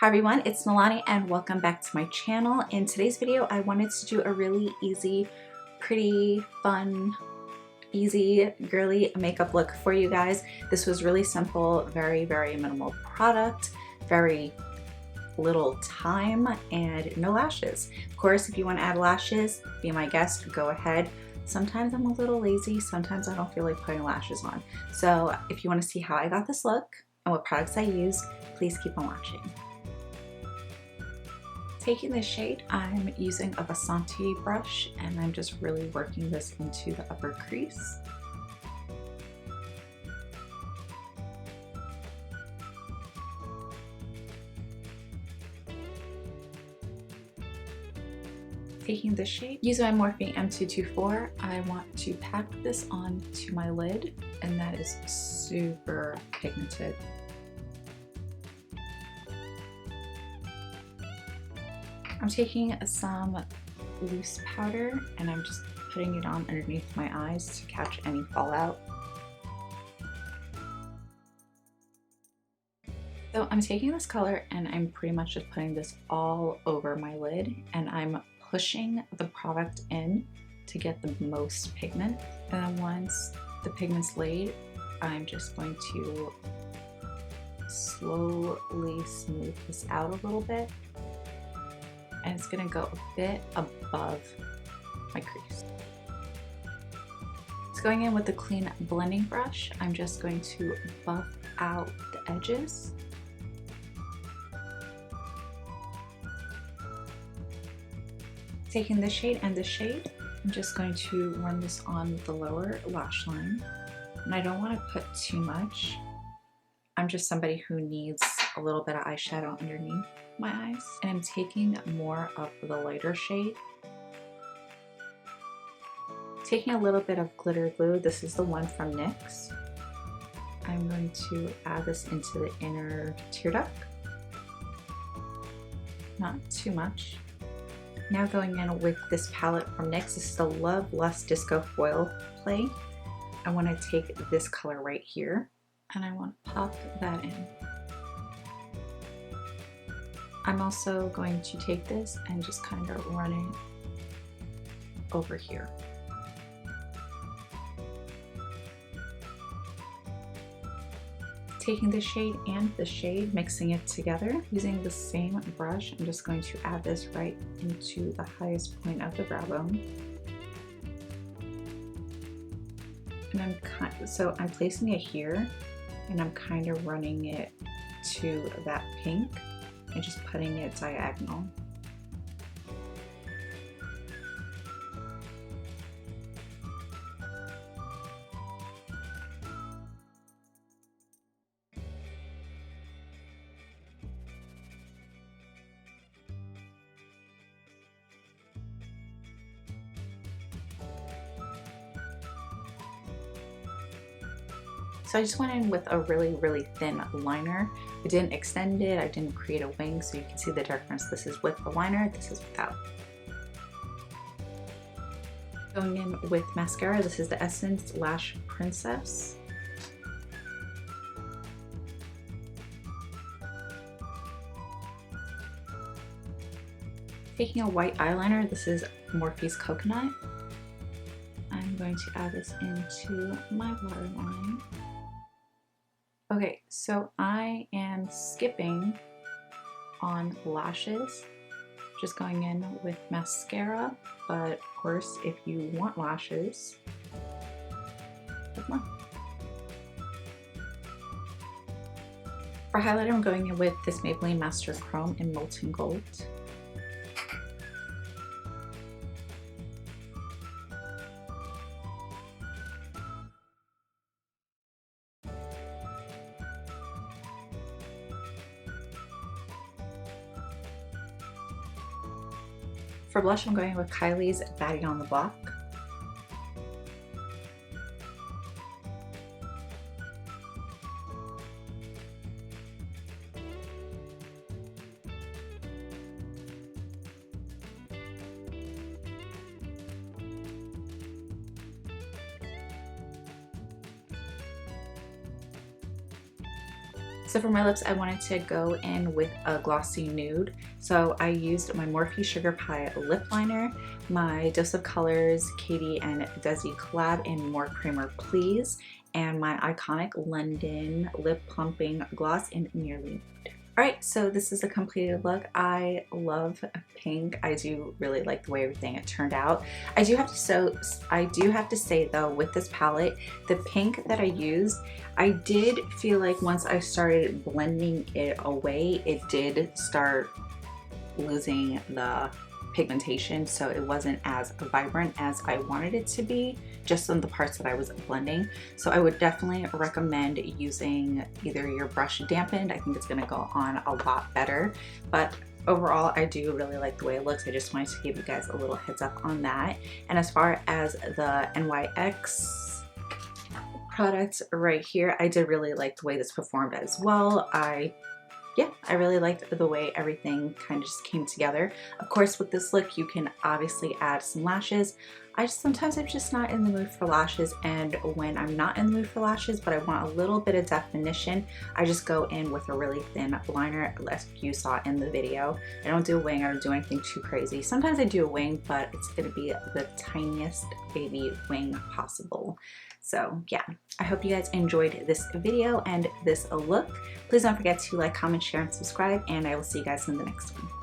Hi everyone, it's Nalanie and welcome back to my channel. In today's video, I wanted to do a really easy, pretty, fun, easy, girly makeup look for you guys. This was really simple, very minimal product, very little time, and no lashes. Of course, if you want to add lashes, be my guest, go ahead. Sometimes I'm a little lazy, sometimes I don't feel like putting lashes on. So if you want to see how I got this look and what products I use, please keep on watching. Taking this shade, I'm using a Vasanti brush and I'm just really working this into the upper crease. Taking this shade, using my Morphe M224, I want to pack this onto my lid, and that is super pigmented. I'm taking some loose powder and I'm just putting it on underneath my eyes to catch any fallout. So I'm taking this color and I'm pretty much just putting this all over my lid, and I'm pushing the product in to get the most pigment. And then once the pigment's laid, I'm just going to slowly smooth this out a little bit. And it's gonna go a bit above my crease. So going in with the clean blending brush, I'm just going to buff out the edges. Taking this shade and this shade, I'm just going to run this on the lower lash line. And I don't want to put too much. I'm just somebody who needs a little bit of eyeshadow underneath my eyes, and I'm taking more of the lighter shade. Taking a little bit of glitter glue, this is the one from NYX. I'm going to add this into the inner tear duct. Not too much. Now going in with this palette from NYX, this is the Love Lust Disco Foil Play. I want to take this color right here and I want to pop that in. I'm also going to take this and just kind of run it over here. Taking the shade and the shade, mixing it together. Using the same brush, I'm just going to add this right into the highest point of the brow bone. And I'm placing it here and I'm kind of running it to that pink and just putting it diagonal. So I just went in with a really thin liner. I didn't extend it, I didn't create a wing, so you can see the difference. This is with the liner, this is without. Going in with mascara, this is the Essence Lash Princess. Taking a white eyeliner, this is Morphe's Coconut. I'm going to add this into my waterline. Okay, so I am skipping on lashes, just going in with mascara, but of course if you want lashes, put them on. For highlighter, I'm going in with this Maybelline Master Chrome in Molten Gold. For blush, I'm going with Kylie's Baddie on the Block. So for my lips, I wanted to go in with a glossy nude. So I used my Morphe Sugar Pie lip liner, my Dose of Colors Katy and Desi collab in More Creamer Please, and my iconic London lip plumping gloss in Nearly Nude. Alright, so this is the completed look. I love pink. I do really like the way everything it turned out. I do have to say though, with this palette, the pink that I used, I did feel like once I started blending it away, it did start losing the pigmentation, so it wasn't as vibrant as I wanted it to be, just on the parts that I was blending. So I would definitely recommend using either your brush dampened. I think it's gonna go on a lot better, but overall I do really like the way it looks. I just wanted to give you guys a little heads up on that. And as far as the NYX product right here, I did really like the way this performed as well. Yeah, I really liked the way everything kind of just came together. Of course, with this look, you can obviously add some lashes. Sometimes I'm just not in the mood for lashes, and when I'm not in the mood for lashes, but I want a little bit of definition, I just go in with a really thin liner, like you saw in the video. I don't do a wing, I don't do anything too crazy. Sometimes I do a wing, but it's gonna be the tiniest baby wing possible. So yeah, I hope you guys enjoyed this video and this look. Please don't forget to like, comment, share, and subscribe, and I will see you guys in the next one.